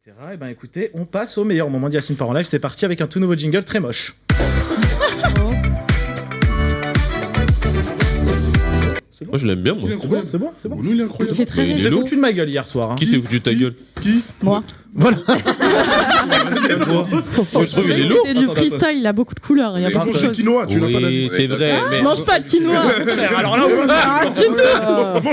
Et ben écoutez, on passe au meilleur moment de Yacine Part en live. C'est parti avec un tout nouveau jingle très moche. C'est bon. Moi je l'aime bien, moi. C'est bon, c'est bon. Nous, il est incroyable. Il fait très Mais rire. J'ai foutu de ma gueule hier soir. Hein. Qui s'est foutu de ta gueule? Moi. Voilà. Moi je trouve il est lourd. C'était du freestyle, il a beaucoup de couleurs. Il y a Mais beaucoup de mange du choses. quinoa, tu l'as pas Oui, dit. c'est vrai. Mais Mange pas de quinoa. Alors là,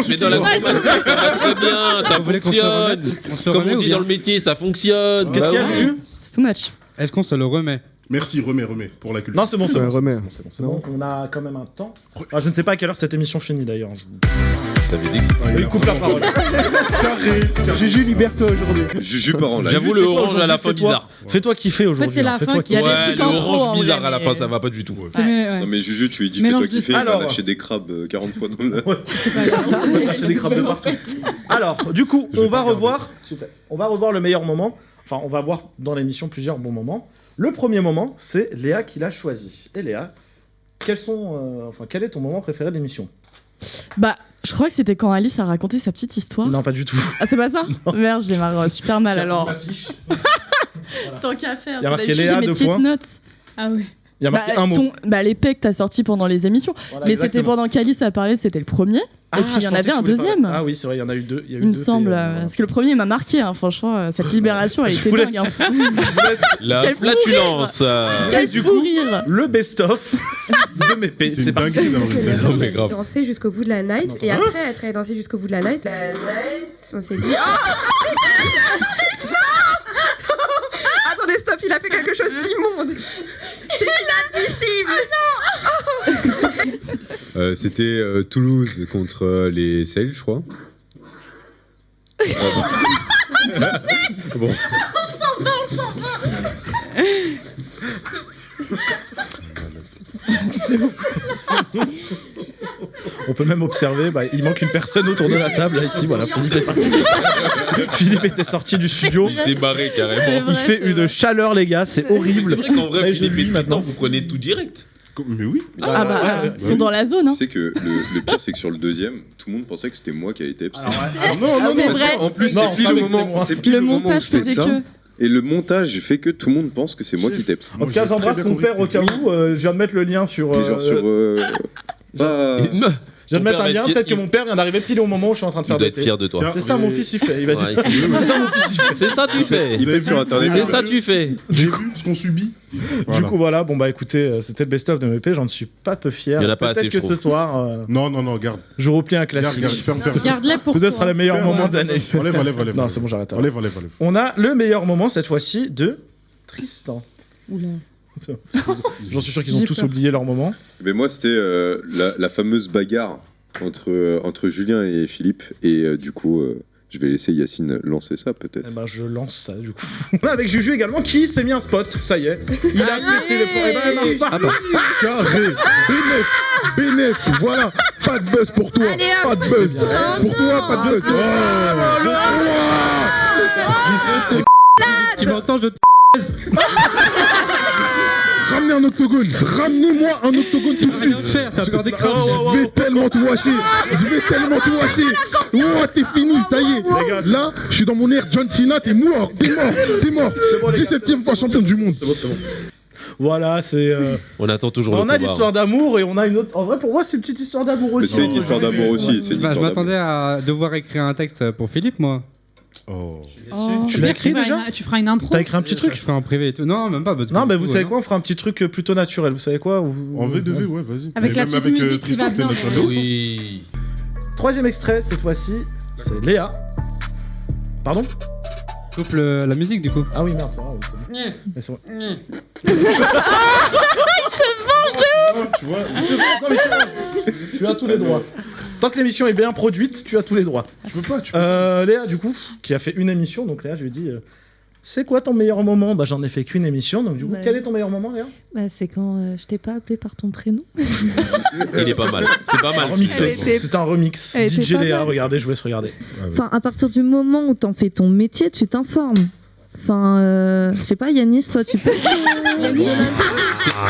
mais dans la conversation, ça va très bien, ça fonctionne. Comme on dit dans le métier, ça fonctionne. qu'est-ce qu'il y a, Juju? C'est too much. Est-ce qu'on se le remet? Merci, remets pour la culture. Non, c'est bon, c'est Ouais, bon. remets. C'est bon. On a quand même un temps. Ah, je ne sais pas à quelle heure cette émission finit d'ailleurs. T'avais dit que Il coupe la parole. Juju Liberto aujourd'hui. Juju part en live. j'avoue le orange à la fin bizarre. Fais-toi kiffer aujourd'hui. En fait, c'est la hein. fin Fais-toi qui a kiffer. des Ouais, trucs le en trop, orange en bizarre vrai, à la fin, mais- ça va pas du tout. C'est mieux, ouais. Non mais Juju, tu lui dis Mélange fais-toi de kiffer, il va Alors. lâcher des crabes 40 fois dans le... C'est pas grave. C'est des crabes de partout. Alors, du coup, on va revoir le meilleur moment. Enfin, on va voir dans l'émission plusieurs bons moments. Le premier moment, c'est Léa qui l'a choisi. Et Léa, quel est ton moment préféré de l'émission? Bah, je crois que c'était quand Alice a raconté sa petite histoire. Non, pas du tout. Ah, c'est pas ça? Merde, j'ai marre super mal Tiens, alors. l'affiche. Tant qu'à faire, Il y a marqué c'est Léa, mes 2 petites points. notes. Ah oui. Il y a marqué un mot. L'épée que t'as sorti pendant les émissions. Voilà, Mais c'était exactement. pendant qu'Alice a parlé, c'était le premier. Ah, et puis il y je en pensais avait que un tu voulais deuxième. parler. Ah oui, c'est vrai, il y en a eu deux. Il me semble. Parce que le premier m'a marqué, hein, franchement. Cette libération, elle Je était vous dingue. laisse- Hein. La Quel fou flatulence. Quel du fou coup, rire. le best-of de mes P. C'est une parti. dinguerie, là. Non mais grave. Danser jusqu'au bout de la night Non, et après être allé danser jusqu'au bout de la night, on s'est dit attendez stop, il a fait quelque chose d'immonde, c'est inadmissible. C'était Toulouse contre les Sales, je crois. Bon. On peut même observer, il manque une personne autour de la table, là, ici, voilà, Philippe est parti. Philippe était sorti du studio. Il s'est barré carrément. Il fait une chaleur, les gars, c'est horrible. C'est vrai qu'en Ça, vrai, je Philippe l'ai et vu Tristan, maintenant. vous prenez tout direct. Mais oui. Ah bah, ils sont dans la zone. Hein. Tu sais que le pire, c'est que sur le deuxième, tout le monde pensait que c'était moi qui avais été Alors, Non, non, c'est non. vrai. En plus, Non, c'est pile on savait le que c'est moi. moment, c'est pile Le le moment où montage je fais faisait ça. que. Et le montage fait que tout le monde pense que c'est moi qui teps. En tout cas, j'embrasse mon père au cas où. Je viens de mettre le lien sur. Genre sur... pas... Je viens de Ton mettre un père lien. va être Peut-être que fier- mon père vient d'arriver pile au moment où je suis en train de Il faire doit des être fier de toi. C'est ça, mon fils, il fait. Il va dire. Ouais, C'est ça, mon fils, il fait. C'est ça tu fais. Il pète sur internet. C'est ça tu fais. J'ai vu ce qu'on subit. Du coup, voilà. Bon, bah écoutez, c'était le best-of de MEP. J'en suis pas peu fier. Il y en a pas assez, Peut-être je que ce trouve. soir, Non, garde. je replie un Garde, classique. ferme. Garde-les pour Peut-être sera le meilleur Ferme, moment ferme. d'année. Enlève. Non, c'est bon, j'arrête. Enlève. On a le meilleur moment cette fois-ci de Tristan. Oula. J'en suis sûr qu'ils ont J'ai tous peur. oublié leur moment. Mais moi, c'était la fameuse bagarre entre Julien et Philippe. Et du coup, je vais laisser Yacine lancer ça, peut-être. Eh ben, je lance ça du coup. On a avec Juju également qui s'est mis un spot. Ça y est. Il a pété les points. Eh ben, un spot. Carré. Bénéf. Voilà. Pas de buzz pour toi. Pas de buzz. Pour toi, pas de buzz. Tu m'entends, je Ramenez un octogone. Ramenez-moi un octogone tout de suite. faire, t'as peur des crabes. Je vais tellement te washer. Oh, t'es fini, ça y est. Là, je suis dans mon air John Cena, t'es mort. 17ème fois champion du monde. C'est bon. Voilà, c'est. On attend toujours le On a combat. l'histoire d'amour et on a une autre. En vrai, pour moi, c'est une petite histoire d'amour Mais aussi. c'est une histoire d'amour aussi. C'est une Bah, je histoire m'attendais à devoir écrire un texte pour Philippe, moi. Oh. Tu l'as écrit déjà Tu feras une impro. T'as écrit un petit Je truc ferai en privé et tout. Non, même pas. parce que- Non, mais vous savez non. quoi On fera un petit truc plutôt naturel. Vous savez quoi En V2V, ouais, vas-y. Avec Mais la même petite musique qui Tristan, va c'était bien, naturel. ouais. Oui. Troisième extrait, cette fois-ci, c'est Léa. Pardon Coupe la musique, du coup. Ah oui, merde, c'est vrai. Oui, c'est bon. Mais c'est bon. Tu vois, Non, mais c'est bon. Tu as tous les droits. Tant que l'émission est bien produite, tu as tous les droits. tu peux pas. Léa, du coup, qui a fait une émission, donc Léa, je lui ai dit c'est quoi ton meilleur moment Bah, j'en ai fait qu'une émission, donc du coup, Bah. quel est ton meilleur moment, Léa Bah, c'est quand je t'ai pas appelé par ton prénom. Il est pas mal. C'est pas mal. Remixé. Elle était- C'est un remix. Elle était DJ pas Léa, mal. regardez, je vous laisse regarder. Enfin, à partir du moment où t'en fais ton métier, tu t'informes. Enfin, je sais pas, Yanis, toi, tu peux.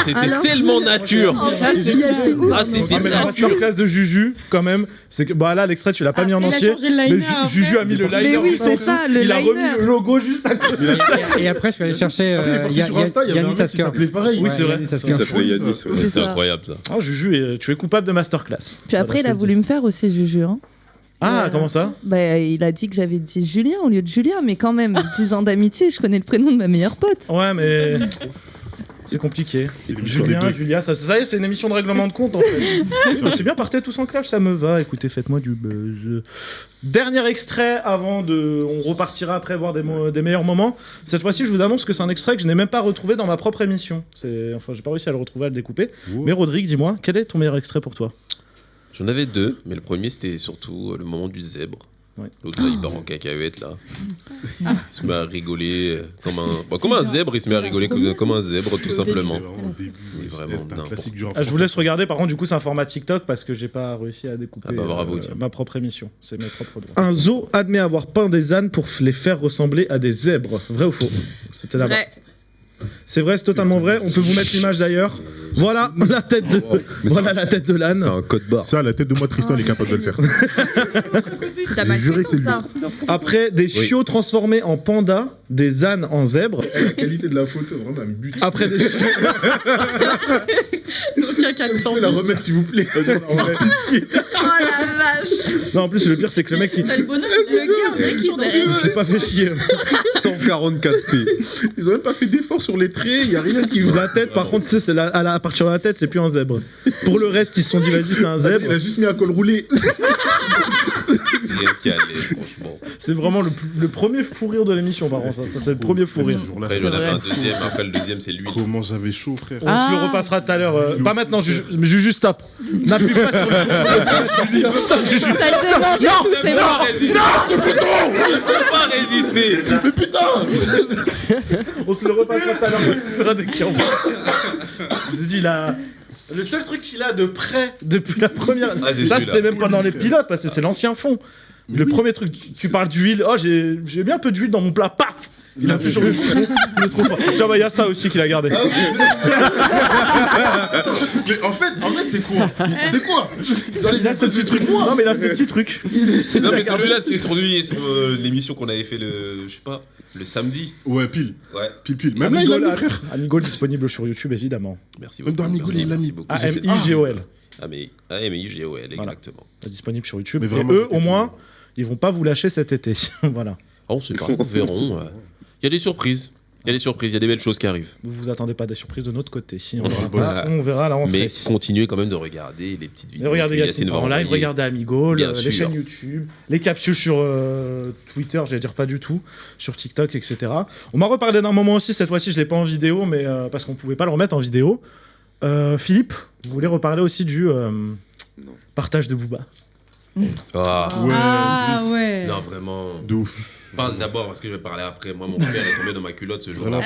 C'était Alors tellement nature. Ah, c'était mais la nature. masterclass de Juju, quand même, c'est que bah là l'extrait tu l'as pas mis en il a entier. changé le liner, Mais Juju a mis le liner. Mais oui, juste en c'est dessous. ça, le Il a remis liner. le logo juste à côté. Et après, je suis allé chercher. Après, il est parti sur Insta, il y avait un mec qui s'appelait pareil. Oui, c'est vrai. Yanis Ça Asker. s'appelait Yanis. ouais. C'est C'est ça. incroyable ça. Ah, Juju, tu es coupable de masterclass. Puis après, il a Voilà, voulu me faire aussi Juju. Hein. Ah, comment ça? Bah, il a dit que j'avais dit Julien au lieu de Julia, mais quand même, 10 ans d'amitié, je connais le prénom de ma meilleure pote. Ouais, mais. C'est compliqué. Julien, Julia, ça y est, c'est une émission de règlement de compte en fait. C'est bien, partez tous en clash, ça me va. Écoutez, faites-moi du buzz. Dernier extrait avant de. On repartira après voir des meilleurs moments. Cette fois-ci, je vous annonce que c'est un extrait que je n'ai même pas retrouvé dans ma propre émission. Enfin, j'ai pas réussi à le retrouver, à le découper. Mais Rodrigue, dis-moi, quel est ton meilleur extrait pour toi? J'en avais deux, mais le premier c'était surtout le moment du zèbre. Ouais. L'autre là, il part en cacahuète là. Il se met à rigoler comme un zèbre, il se met à rigoler comme un zèbre tout simplement. Mais vraiment classique du rap Je vous laisse regarder, par contre, du coup, c'est un format TikTok parce que j'ai pas réussi à découper Ah bah, bravo, tiens. ma propre émission. C'est mes propres droits. Un zoo admet avoir peint des ânes pour les faire ressembler à des zèbres. Vrai ou faux? C'était là-bas. Vrai. C'est vrai, c'est totalement vrai. On peut vous mettre l'image d'ailleurs. Voilà la tête de, voilà la tête de C'est l'âne. un code barre. Ça, la tête de moi, Tristan, il est capable de le faire. C'est ta Juré que c'est lui. ça. Après, des chiots transformés en pandas, des ânes en zèbres. La qualité de la photo, vraiment, un but. Après des chiots... Vous pouvez la remettre, s'il vous plaît. Oh la vache. Non, en plus, le pire, c'est que le mec, il Le gars, on dirait qu'il s'est pas fait chier. 144p. Ils ont même pas fait d'effort sur les traits, il y a rien qui va. La tête, par contre, tu sais, c'est à partir de la tête, c'est plus un zèbre. Pour le reste, ils se sont dit, vas-y, c'est un Il zèbre. a juste mis un col roulé. Rien qu'à aller, franchement. C'est vraiment le premier fou rire de l'émission, par contre. Ça, c'est le premier fou rire. Après j'en avais un deuxième, après le deuxième c'est lui. Comment j'avais chaud, frère. On se le repassera tout à l'heure. Pas maintenant, mais Juju, stop. N'appuie pas sur le. Stop, Juju. Ça a été mangé, tout c'est mort. Je peux pas résister. Mais putain. On se le repassera tout à l'heure. On fera des qui envoient. Je vous ai dit, là. Le seul truc qu'il a de près depuis la première. Ah, c'est ça, celui-là. c'était même pas dans les pilotes, parce que c'est l'ancien fond. Le premier truc, tu parles d'huile. Oh, j'ai bien un peu d'huile dans mon plat. Paf! Il a plus sur le bouton. Il est trop fort. Tiens, bah, il y a ça aussi qu'il a gardé. Mais en fait, c'est quoi? C'est quoi? Dans les Là, c'est le petit truc. Non, mais là, c'est le petit truc. Non mais celui-là c'était sur lui et sur l'émission qu'on avait fait le samedi. Ouais, pile. Ouais. Pile. Même là, il l'a mis, frère. Amigol disponible sur YouTube, évidemment. Merci Même beaucoup. dans Amigol, il l'a mis. Merci beaucoup. AMIGOL. AMIGOL, exactement. Disponible sur YouTube. Mais Et vraiment, eux, au moins, ils vont pas vous lâcher cet été. Voilà. Oh, on sait pas, nous verrons. Il y a des surprises. Il y a des surprises, il y a des belles choses qui arrivent. Vous vous attendez pas à des surprises de notre côté. On verra bosse. pas. On verra à la rentrée. Mais continuez quand même de regarder les petites Et vidéos. regardez que Yacine va en live, envoyer. regardez Amigol, Bien les sûr. chaînes YouTube, les capsules sur Twitter, j'allais dire pas du tout, sur TikTok, etc. On m'a reparlé d'un moment aussi, cette fois-ci je l'ai pas en vidéo, mais parce qu'on pouvait pas le remettre en vidéo. Philippe, vous voulez reparler aussi du partage de Booba? Ah. Ouais. Ah ouais. Non, vraiment. De ouf. Parle d'abord parce que je vais parler après. Moi, mon père est tombé dans ma culotte ce jour-là.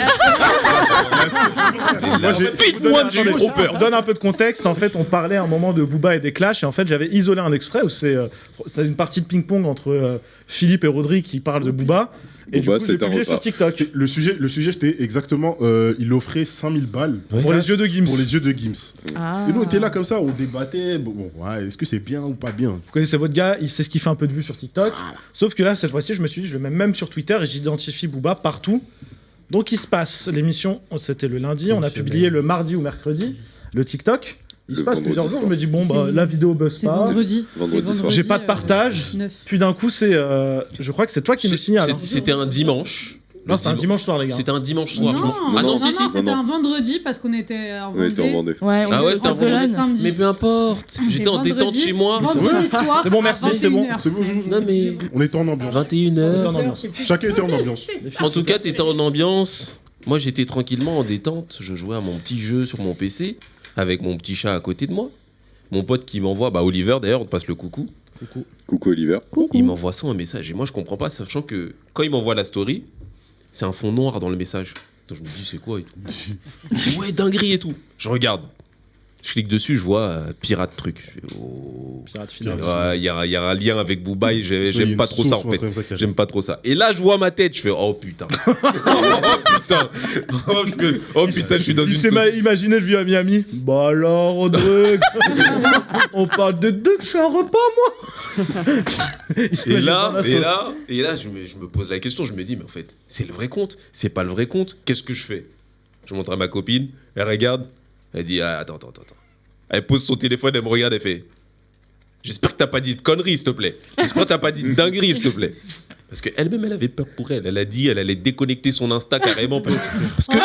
Moi, Vite-moi, j'ai eu trop peur. On donne un peu de contexte. En fait, on parlait à un moment de Booba et des clashs. Et en fait, j'avais isolé un extrait où c'est une partie de ping-pong entre Philippe et Rodrigue qui parlent de Booba. Et Booba, du coup, j'ai c'est un publié repas. sur TikTok. Le sujet, c'était exactement, il offrait 5000 balles Pour les yeux de Gims. pour les yeux de Gims. Ah. Et nous, on était là comme ça, on débattait. Bon, ouais, est-ce que c'est bien ou pas bien? Vous connaissez votre gars, il sait ce qu'il fait un peu de vues sur TikTok. Sauf que là, cette fois-ci, je me suis dit, je vais même sur Twitter et j'identifie Booba partout. Donc, il se passe. L'émission, c'était le lundi. On a publié le mardi ou mercredi le TikTok. Il se Le passe vendredi plusieurs jours. soir. Je me dis, bon, bah, la vidéo buzz C'est pas. vendredi. Vendredi C'était soir. J'ai pas de partage. 9. Puis d'un coup, c'est. Je crois que c'est toi qui nous signale. hein. C'était un dimanche. Non, c'était un dimanche soir, les gars. C'était un dimanche soir. Non, Ah non, si, si. c'était Non, non. un vendredi parce qu'on était en On était en Vendée. Vendée. Ouais, on Ah ouais, était c'était un proche de vendredi. l'âne. Mais peu importe. J'étais en détente Vendredi- chez moi. Vendredi soir. C'est bon, merci, à c'est bon. 21h. C'est bon, Non mais on était en ambiance. 21h. en ambiance. Chacun était en ambiance. En tout cas, t'étais en ambiance. Moi, j'étais tranquillement en détente. Je jouais à mon petit jeu sur mon PC avec mon petit chat à côté de moi. Mon pote qui m'envoie, bah Oliver d'ailleurs, on te passe le coucou. Coucou Oliver. Il m'envoie ça un message et moi je comprends pas, sachant que quand il m'envoie la story, c'est un fond noir dans le message. Donc je me dis c'est quoi et tout. C'est ouais dinguerie et tout. Je regarde. Je clique dessus, je vois pirate truc. Je fais, oh. Pirate final. Ouais, il y a un lien avec Booba et j'aime pas trop ça en fait. J'aime pas trop ça. Et là, je vois ma tête, je fais oh putain. Oh putain. Oh putain, je suis dans une. Il s'est imaginé, je vis à Miami. Bah alors, Drug. On parle de Drug, je suis un repas, moi. Et là, je me pose la question, je me dis, mais en fait, c'est le vrai compte, c'est pas le vrai compte, qu'est-ce que je fais? Je montre à ma copine, elle regarde, elle dit, ah, attends. Elle pose son téléphone, elle me regarde, elle fait, j'espère que t'as pas dit de conneries, s'il te plaît. J'espère que t'as pas dit de dingueries, s'il te plaît. Parce qu'elle-même, elle avait peur pour elle. Elle a dit, elle allait déconnecter son Insta carrément. Parce que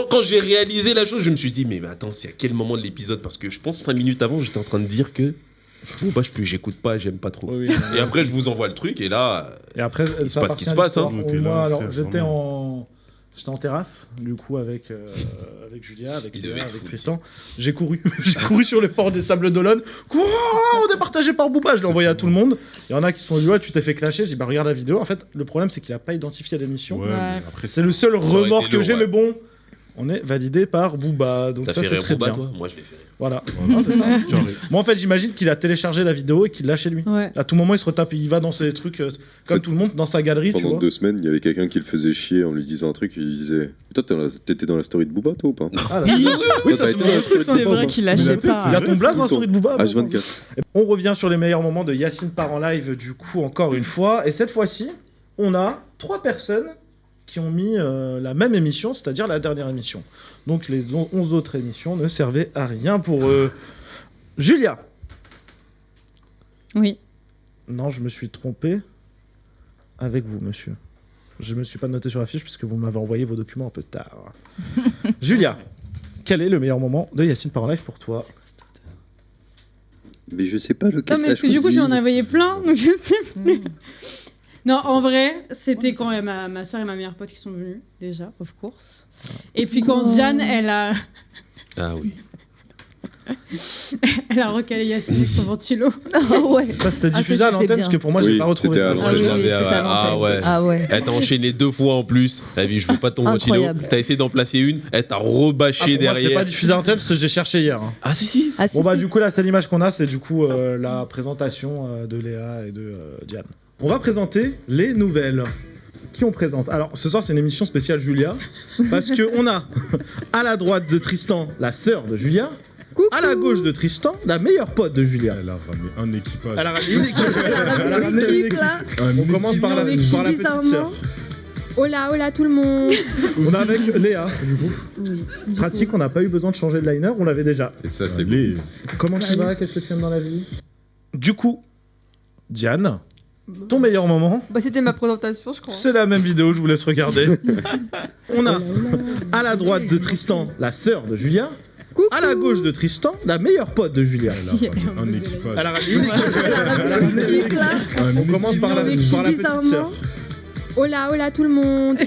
quand j'ai réalisé la chose, je me suis dit, mais attends, c'est à quel moment de l'épisode? Parce que je pense 5 minutes avant, j'étais en train de dire que bah, j'écoute pas, j'aime pas trop. Oui, et après, je vous envoie le truc, et là, et après, il se passe ce qui se passe. Hein. Moi, alors, j'étais en terrasse, du coup, avec Julia, avec Léa, avec Tristan. J'ai couru. J'ai couru sur les ports des Sables d'Olonne. On est partagé par Booba. Je l'ai envoyé à tout le monde. Il y en a qui se sont dit, ouais, tu t'es fait clasher. J'ai dit, bah, regarde la vidéo. En fait, le problème, c'est qu'il a pas identifié l'émission. Ouais. C'est le seul remords que j'ai, mais bon. On est validé par Booba, donc ça c'est très Booba, bien. Toi moi je l'ai fait. Voilà. Ah, c'est ça. Moi en fait j'imagine qu'il a téléchargé la vidéo et qu'il l'a chez lui. Ouais. À tout moment il se retape, il va dans ses trucs comme tout le monde dans sa galerie. Pendant tu vois. 2 semaines, il y avait quelqu'un qui le faisait chier en lui disant un truc. Il disait, toi t'étais dans la story de Booba toi ou pas? Ah, oui, ça c'est mon truc. C'est vrai qu'il lâchait pas. Il a ton blaze dans la story de Booba. H24. On revient sur les meilleurs moments de Yacine part en live du coup encore une fois et cette fois-ci on a 3 personnes qui ont mis la même émission, c'est-à-dire la dernière émission. Donc les 11 autres émissions ne servaient à rien pour eux. Julia. Oui. Non, je me suis trompé avec vous, monsieur. Je me suis pas noté sur la fiche puisque vous m'avez envoyé vos documents un peu tard. Julia, quel est le meilleur moment de Yacine par live pour toi? Mais je sais pas lequel. Non, mais parce que du coup, j'en envoyé plein, donc je sais plus. Non, en vrai, c'était quand ma soeur et ma meilleure pote qui sont venues, déjà, of course. Et puis quand Diane, elle a... Ah oui. Elle a recalé Yacine avec son ventilo. Ah ouais. Ça c'était diffusé à l'antenne parce que pour moi j'ai pas retrouvé ça. Ah ouais. Ah ouais. Elle t'a enchaîné 2 fois en plus. T'as vu, je veux pas ton ventilo. T'as essayé d'en placer une, elle t'a rebâché derrière. Moi, je l'ai pas diffusé à l'antenne parce que j'ai cherché hier. Hein. Ah si. Bon bah du coup la seule image qu'on a c'est du coup la présentation de Léa et de Diane. On va présenter les nouvelles. Qui on présente? Alors ce soir c'est une émission spéciale Julia parce que on a à la droite de Tristan la sœur de Julia. Coucou. À la gauche de Tristan, la meilleure pote de Julia. Elle a ramené un équipage. Elle a ramené une équipe. Elle a ramené une équipe. On commence par la petite sœur. Hola tout le monde. On a avec Léa, du coup. Oui. Pratique, on n'a pas eu besoin de changer de liner, on l'avait déjà. Et ça c'est cool. Comment tu vas? Qu'est-ce que tu aimes dans la vie? Du coup, Diane, ton meilleur moment? Bah, c'était ma présentation, je crois. C'est la même vidéo, je vous laisse regarder. On a à la droite de Tristan, la sœur de Julia. Coucou. À la gauche de Tristan, la meilleure pote de Julia. Elle a ramené un équipage. Elle a ramené une équipe. On commence par la petite sœur. Hola tout le monde.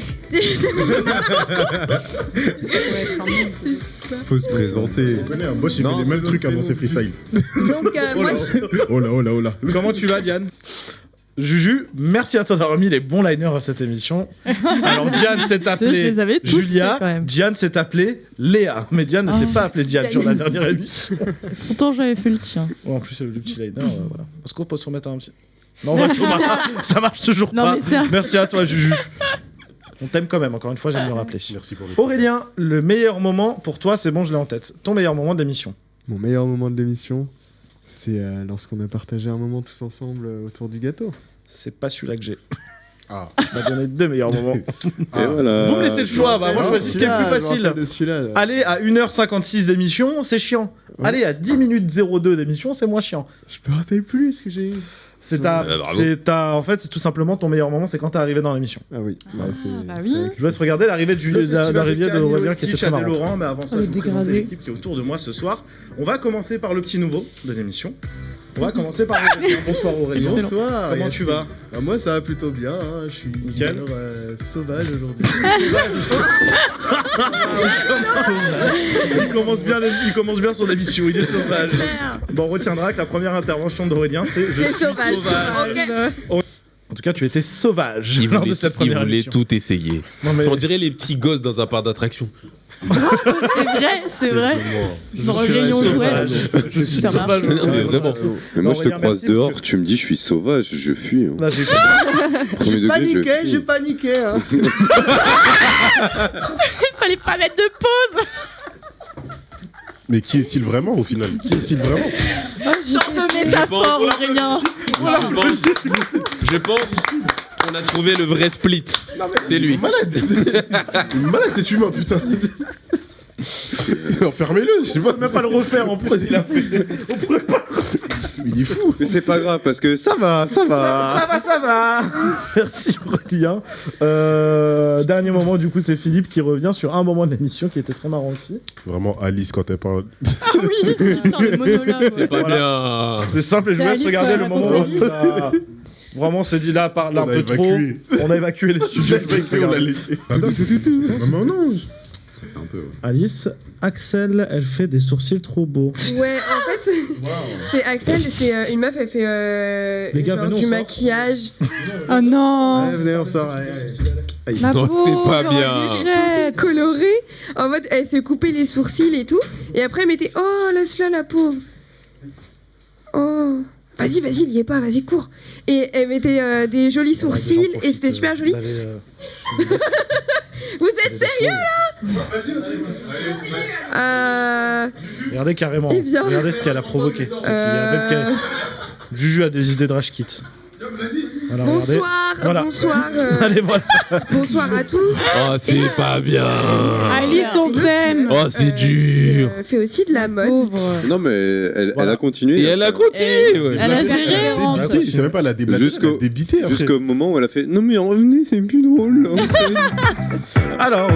Faut se présenter. Moi j'ai fait les mêmes trucs avant ces freestyle. Donc moi... Oh là. Comment tu vas Diane? Juju, merci à toi d'avoir mis les bons liners à cette émission. Alors Diane s'est appelée Julia, Diane s'est appelée Léa, mais Diane ne s'est pas appelée Diane sur la dernière émission. Pourtant j'avais fait le tien. Oh, en plus le petit liner, voilà. Est-ce qu'on peut se remettre un petit... Non, Thomas, ça marche toujours pas. Merci à toi Juju. On t'aime quand même, encore une fois, j'aime le rappeler. Merci pour le Aurélien, le meilleur moment pour toi, c'est bon, je l'ai en tête. Ton meilleur moment de l'émission? Mon meilleur moment de l'émission, c'est lorsqu'on a partagé un moment tous ensemble autour du gâteau. C'est pas celui-là que j'ai. Ah. Tu m'as donné 2 meilleurs moments. Et voilà. Vous me laissez le choix, bah, moi je choisis ce qui est le plus facile. Aller à 1h56 d'émission, c'est chiant. Ouais. Aller à 10 minutes 02 d'émission, c'est moins chiant. Je me rappelle plus ce que j'ai... En fait, c'est tout simplement ton meilleur moment, c'est quand t'es arrivé dans l'émission. Ah oui. Bah oui. Je vous laisse regarder l'arrivée d'Aurélien qui était très marrante. Laurent, mais avant ça, je vais vous présenter l'équipe qui est autour de moi ce soir. On va commencer par le petit nouveau de l'émission. On va commencer par Aurélien. Bonsoir Aurélien. Bonsoir. Comment tu vas? Moi ça va plutôt bien, hein. Je suis nickel. Sauvage aujourd'hui. Il commence bien son émission, il est sauvage. Bon, on retiendra que la première intervention d'Aurélien c'est « Je suis sauvage ». Okay. En tout cas, tu étais sauvage lors de cette première émission. Il voulait tout essayer. On dirait les petits gosses dans un parc d'attractions. C'est vrai. Je me réveillon jouet. Je suis Ça marche. sauvage. Non, mais vraiment. Mais moi, Bon, je te regarde, croise merci, dehors, parce tu me dis je suis sauvage, je fuis. Hein. Là, j'ai Premier degré, je fuis. paniqué. Hein. Il fallait pas mettre de pause. Mais qui est-il vraiment au final? Qui est-il vraiment? Genre de métaphore, Aurélien. Je pense qu'on a trouvé le vrai split. C'est lui. Une malade cet humain, putain. Enfermez-le, je sais pas. On peut même pas le refaire en plus, il a fait. On pourrait pas. Mais il est fou. Mais c'est pas grave parce que ça va. Ça va. Merci Aurélien. Dernier moment, du coup, c'est Philippe qui revient sur un moment de l'émission qui était très marrant aussi. Vraiment, Alice, quand elle parle. Ah oui, putain, le monologue. C'est pas bien. C'est simple et je vous C'est laisse Alice regarder qui le a moment où on nous a... Vraiment, on s'est dit là, parle un On a peu trop. évacué. On a évacué les studios. Je vais On l'a regarder. laissé. Maman, non. Ça fait un peu. Alice, Axel, elle fait des sourcils trop beaux. Ouais, en fait, c'est Axel, c'est une meuf, elle fait Les gars, genre venez, on du sort. maquillage. Oh non. Venez, on sort. Ma Non, pauvre, c'est pas genre, bien. des Sourcils jettes. colorés. En mode, elle s'est coupé les sourcils et tout. Et après, elle mettait oh, laisse-la la pauvre. Oh. Vas-y, il y est pas, vas-y, cours. Et elle mettait des jolis sourcils et c'était super joli. Vous êtes sérieux là Regardez carrément. Eh bien. Regardez ce qu'elle a provoqué. cette fille. Même qu'elle- Juju a des idées de rage kit. Voilà, regardez. Bonsoir, Voilà. bonsoir, Allez, voilà. bonsoir à tous. Oh, c'est pas bien. Alice, on t'aime. Oh, c'est dur. Fait aussi de la mode. Pauvre. Non, mais elle Voilà. a continué. Et elle a continué. ouais. Elle a géré. Débité, je sais même pas, elle a débité. Jusqu'au- débité après. Jusqu'au moment où elle a fait non, mais revenez, c'est plus drôle. en fait. Alors,